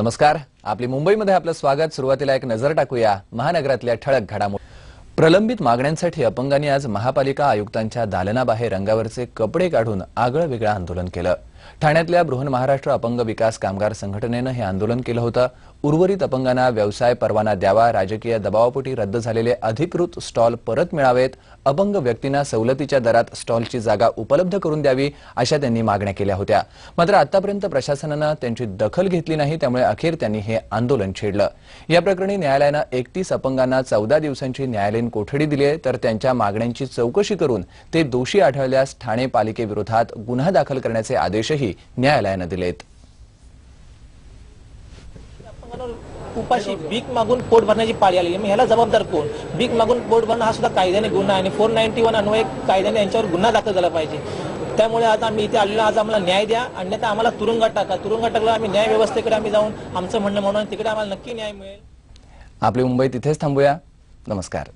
नमस्कार. आपली मुंबईमध्ये आपलं स्वागत. सुरुवातीला एक नजर टाकूया महानगरातल्या ठळक घडामोडी. प्रलंबित मागण्यांसाठी अपंगांनी आज महापालिका आयुक्तांच्या दालनाबाहेर रंगावरचे कपडे काढून आगळं वेगळं आंदोलन केलं. ठाण्यातल्या बृहन्महाराष्ट्र अपंग विकास कामगार संघटनेनं हे आंदोलन केलं होतं. उर्वरित अपंगांना व्यवसाय परवाना द्यावा, राजकीय दबावापोटी रद्द झालेले अधिकृत स्टॉल परत मिळावेत, अपंग व्यक्तींना सवलतीच्या दरात स्टॉलची जागा उपलब्ध करून द्यावी, अशा त्यांनी मागण्या केल्या होत्या. मात्र आतापर्यंत प्रशासनानं त्यांची दखल घेतली नाही, त्यामुळे अखेर त्यांनी हे आंदोलन छेडलं. या प्रकरणी न्यायालयानं 31 अपंगांना 14 दिवसांची न्यायालयीन कोठडी दिली आहे. तर त्यांच्या मागण्यांची चौकशी करून ते दोषी आढळल्यास ठाणे पालिकेविरोधात गुन्हा दाखल करण्याचे आदेशही न्यायालयानं दिलेत. उपाशी भीक मागून पोट भरण्याची पाळी आली. ह्याला जबाबदार कोण? भीक मागून पोट भरणं हा सुद्धा कायद्याने गुन्हा आहे आणि 491 अन्वये कायद्याने यांच्यावर गुन्हा दाखल झाला पाहिजे. त्यामुळे आज आम्ही इथे आलेलो, आज आम्हाला न्याय द्या, अन्यथा आम्हाला तुरुंगात टाका. तुरुंगात टाकला आम्ही न्याय व्यवस्थेकडे आम्ही जाऊन आमचं म्हणणं म्हणून तिकडे आम्हाला नक्की न्याय मिळेल. आपली मुंबई तिथेच थांबूया. नमस्कार.